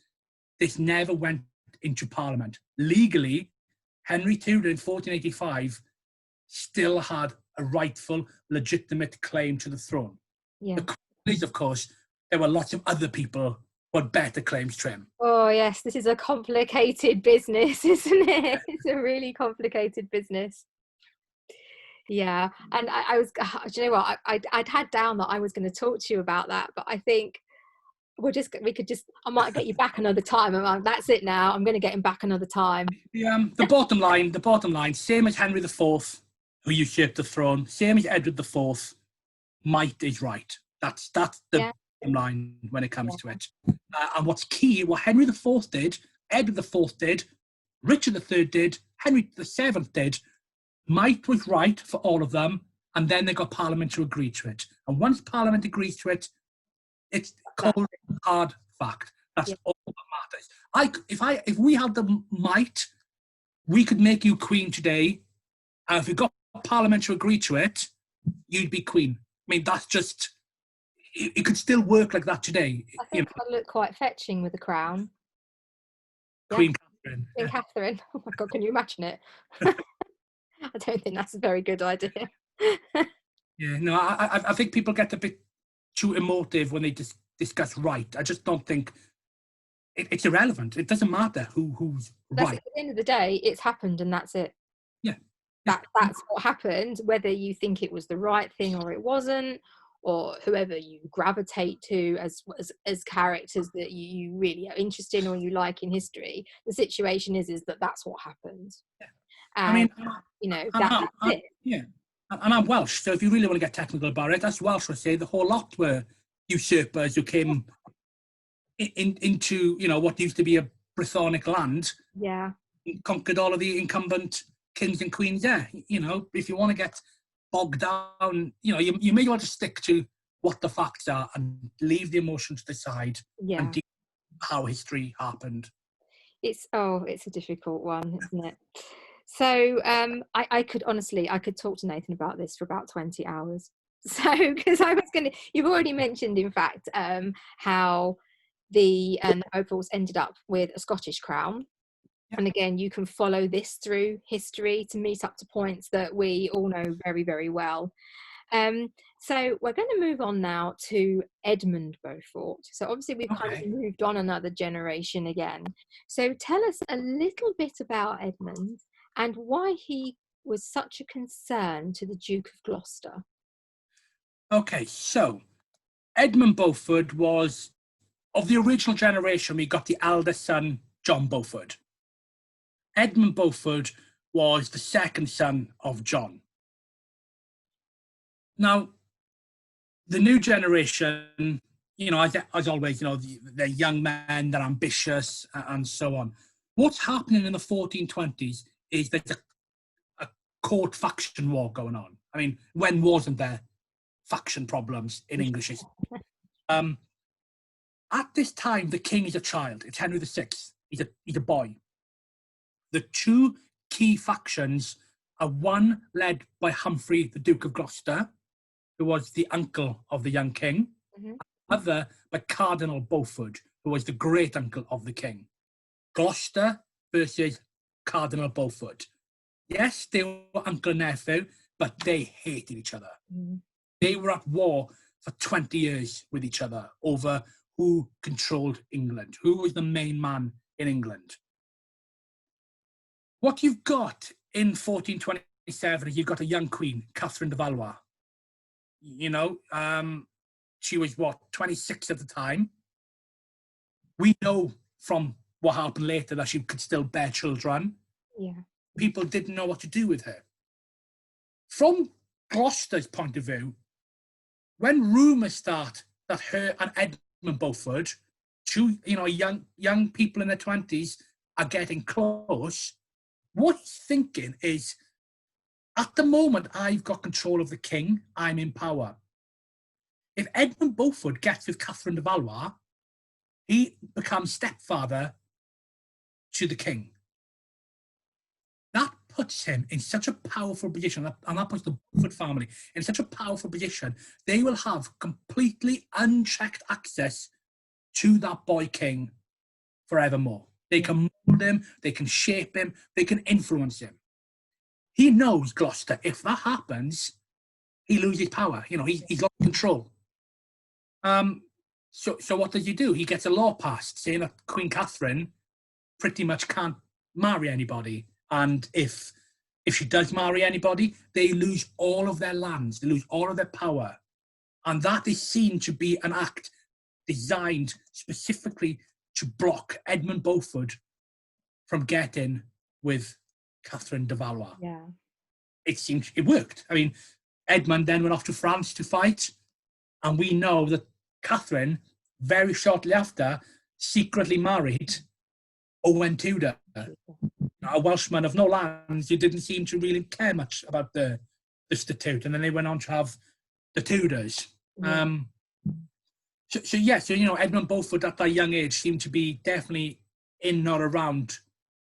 This never went into Parliament. Legally, Henry Tudor in 1485 still had a rightful, legitimate claim to the throne. Yeah. The question is, of course, there were lots of other people who had better claims to him. Oh yes, this is a complicated business, isn't it? It's a really complicated business. Yeah, and I was, do you know what? I'd had down that I was going to talk to you about that, but I think I might get you back another time. That's it now. I'm going to get him back another time. The bottom line, same as Henry IV, who usurped the throne, same as Edward IV, might is right. That's the bottom line when it comes to it. And what's key, what Henry IV did, Edward IV did, Richard III did, Henry VII did, might was right for all of them, and then they got Parliament to agree to it. And once Parliament agrees to it, it's cold, hard fact. That's all that matters. If we had the might, we could make you queen today, and if we got Parliament to agree to it, you'd be queen. I mean, that's just, it could still work like that today. I think I'd look quite fetching with a crown. Queen Catherine. Queen Catherine. Oh my God, can you imagine it? I don't think that's a very good idea. I think people get a bit too emotive when they discuss right. I just don't think it's irrelevant. It doesn't matter who's right. At the end of the day, it's happened and that's it. Yeah. That's what happened, whether you think it was the right thing or it wasn't, or whoever you gravitate to as characters that you really are interested in or you like in history. The situation is that that's what happened. Yeah. And, that's it. Yeah. And I'm Welsh, so if you really want to get technical about it, that's Welsh would say the whole lot were usurpers who came into what used to be a Brythonic land. Yeah. Conquered all of the incumbent kings and queens there. If you want to get bogged down, you may want to stick to what the facts are and leave the emotion to the side and deal with how history happened. It's a difficult one, isn't it? So I could talk to Nathan about this for about 20 hours. So because you've already mentioned, in fact, how the Beauforts ended up with a Scottish crown. And again, you can follow this through history to meet up to points that we all know very, very well. So we're going to move on now to Edmund Beaufort. So obviously we've kind of moved on another generation again. So tell us a little bit about Edmund and why he was such a concern to the Duke of Gloucester. Okay, so Edmund Beaufort was, of the original generation, we got the eldest son, John Beaufort. Edmund Beaufort was the second son of John. Now, the new generation, as always, they're young men, they're ambitious, and so on. What's happening in the 1420s is there's a court faction war going on. I mean, when wasn't there faction problems in English history? At this time, the king is a child. It's Henry VI. He's a boy. The two key factions are one led by Humphrey, the Duke of Gloucester, who was the uncle of the young king, other by Cardinal Beaufort, who was the great uncle of the king. Gloucester versus Cardinal Beaufort. Yes, they were uncle and nephew, but they hated each other. They were at war for 20 years with each other over who controlled England, who was the main man in England. What you've got in 1427 is you've got a young queen, Catherine de Valois. She was 26 at the time. We know from what happened later, that she could still bear children. Yeah. People didn't know what to do with her. From Gloucester's point of view, when rumours start that her and Edmund Beaufort, two young people in their 20s, are getting close, what he's thinking is, at the moment I've got control of the king, I'm in power. If Edmund Beaufort gets with Catherine de Valois, he becomes stepfather to the king. That puts him in such a powerful position, and that puts the Beaufort family in such a powerful position. They will have completely unchecked access to that boy king forevermore. They can mold him, they can shape him, they can influence him. He knows, Gloucester, if that happens, he loses power. He's lost control. So what does he do? He gets a law passed saying that Queen Catherine pretty much can't marry anybody. And if she does marry anybody, they lose all of their lands, they lose all of their power. And that is seen to be an act designed specifically to block Edmund Beaufort from getting with Catherine de Valois. Yeah. It worked. I mean, Edmund then went off to France to fight, and we know that Catherine, very shortly after, secretly married Owen Tudor, a Welshman of no lands who didn't seem to really care much about the statute, and then they went on to have the Tudors. Yeah. So Edmund Beaufort at that young age seemed to be definitely in or around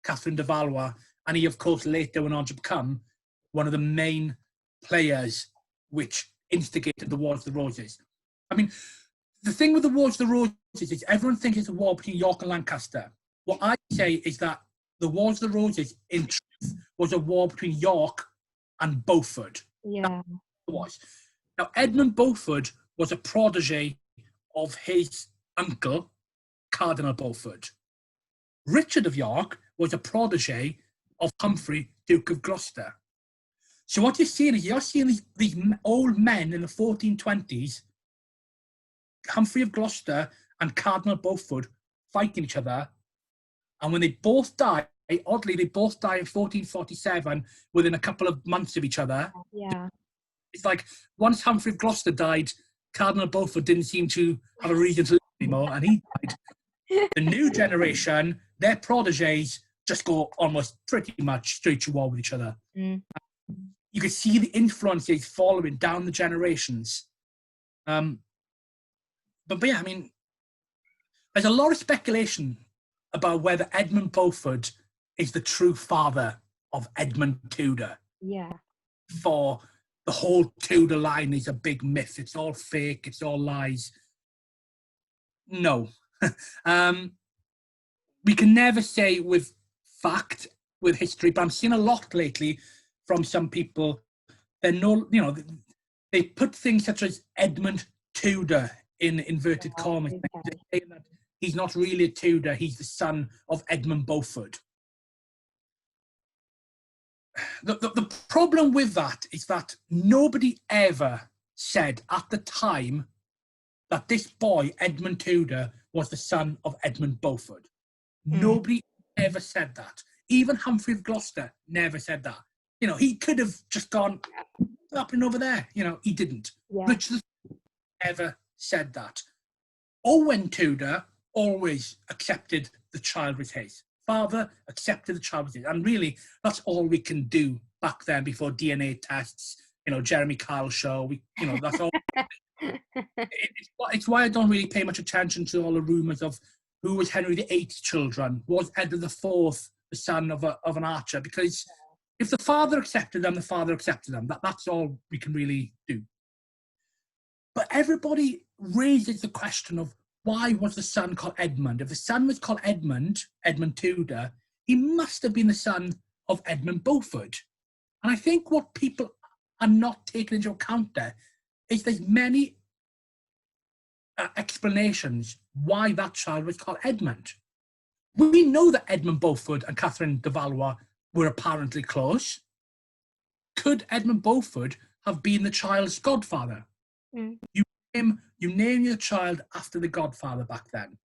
Catherine de Valois, and he, of course, later went on to become one of the main players which instigated the Wars of the Roses. I mean, the thing with the Wars of the Roses is everyone thinks it's a war between York and Lancaster. What I say is that the Wars of the Roses, in truth, was a war between York and Beaufort. Yeah. It was. Now, Edmund Beaufort was a protege of his uncle, Cardinal Beaufort. Richard of York was a protege of Humphrey, Duke of Gloucester. So what you're seeing these old men in the 1420s, Humphrey of Gloucester and Cardinal Beaufort, fighting each other. And when they both die, oddly, they both die in 1447 within a couple of months of each other. Yeah. It's like once Humphrey of Gloucester died, Cardinal Beaufort didn't seem to have a reason to live anymore, and he died. The new generation, their proteges, just go almost pretty much straight to war with each other. Mm. You can see the influences following down the generations. But yeah, I mean, there's a lot of speculation about whether Edmund Beaufort is the true father of Edmund Tudor. Yeah. For the whole Tudor line is a big myth. It's all fake. It's all lies. No. We can never say with fact, with history, but I'm seeing a lot lately from some people. They put things such as Edmund Tudor in inverted commas. Okay. Saying that he's not really a Tudor, he's the son of Edmund Beaufort. The problem with that is that nobody ever said at the time that this boy, Edmund Tudor, was the son of Edmund Beaufort. Nobody ever said that. Even Humphrey of Gloucester never said that. He could have just gone, what's happening over there? He didn't. Yeah. Richard never said that. Owen Tudor always accepted the child was his. Father accepted the child was his. And really, that's all we can do back then before DNA tests, Jeremy Kyle show. That's all. It's why I don't really pay much attention to all the rumours of who was Henry VIII's children. Was Edward IV the son of an archer? Because if the father accepted them, the father accepted them. That's all we can really do. But everybody raises the question of why was the son called Edmund? If the son was called Edmund Tudor, he must have been the son of Edmund Beaufort. And I think what people are not taking into account there is there's many explanations why that child was called Edmund. We know that Edmund Beaufort and Catherine de Valois were apparently close. Could Edmund Beaufort have been the child's godfather? You name your child after the Godfather back then.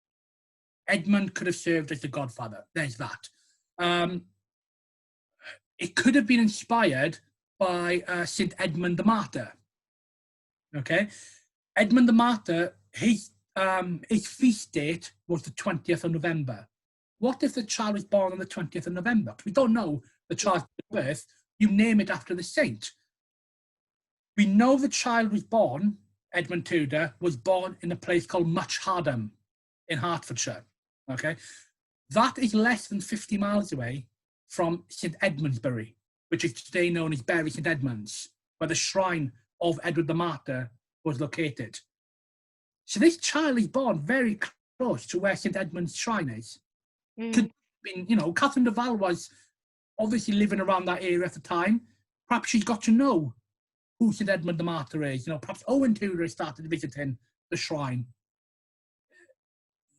Edmund could have served as the Godfather. There's that. It could have been inspired by St. Edmund the Martyr. Okay, Edmund the Martyr, his feast date was the 20th of November. What if the child was born on the 20th of November? We don't know the child's birth. You name it after the saint. We know the child was born, Edmund Tudor, was born in a place called Much Hardham in Hertfordshire. Okay, that is less than 50 miles away from St. Edmundsbury, which is today known as Bury St. Edmunds, where the shrine of Edward the Martyr was located. So this child is born very close to where St. Edmund's shrine is. Could have been, you know, Catherine de Val was obviously living around that area at the time. Perhaps she's got to know who St. Edmund the Martyr is. You know, perhaps Owen Tudor started visiting the shrine.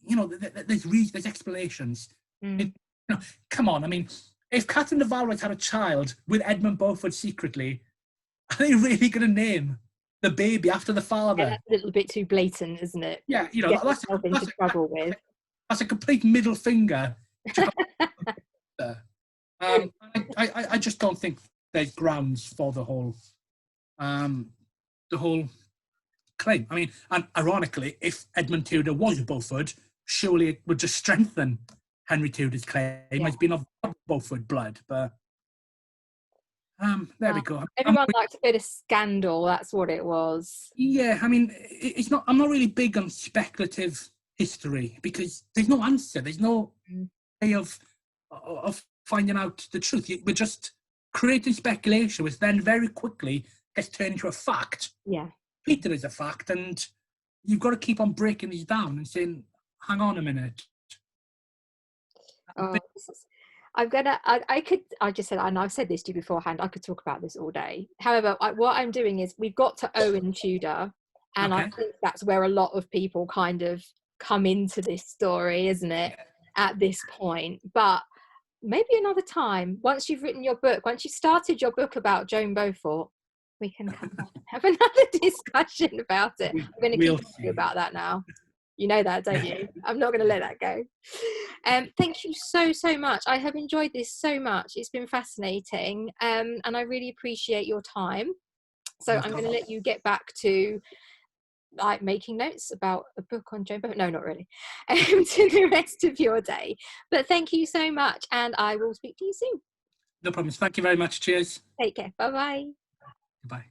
You know, there's explanations. You know, come on, I mean, if Catherine de Val had a child with Edmund Beaufort secretly, are they really going to name the baby after the father? Yeah, that's a little bit too blatant, isn't it? Yeah, you know, that's a complete middle finger. I just don't think there's grounds for the whole claim. I mean, and ironically, if Edmund Tudor was a Beaufort, surely it would just strengthen Henry Tudor's claim as being of Beaufort blood. But there we go. Everyone likes a bit of scandal. That's what it was. Yeah, I mean, it's not. I'm not really big on speculative history because there's no answer. There's no way of finding out the truth. We're just creating speculation, which then very quickly gets turned into a fact. Yeah, Peter is a fact, and you've got to keep on breaking these down and saying, "Hang on a minute." I just said, and I've said this to you beforehand, I could talk about this all day. However, what I'm doing is we've got to Owen Tudor, and I think that's where a lot of people kind of come into this story, isn't it, at this point? But maybe another time, once you've written your book, once you've started your book about Joan Beaufort, we can come back and have another discussion about it. I'm going to keep talking about that now. You know that, don't you? I'm not going to let that go. Thank you so much. I have enjoyed this so much. It's been fascinating, and I really appreciate your time. So I'm going to let you get back to like making notes about a book on Joan Beaufort. No, not really. To the rest of your day. But thank you so much, and I will speak to you soon. No problems. Thank you very much. Cheers. Take care. Bye-bye. Goodbye.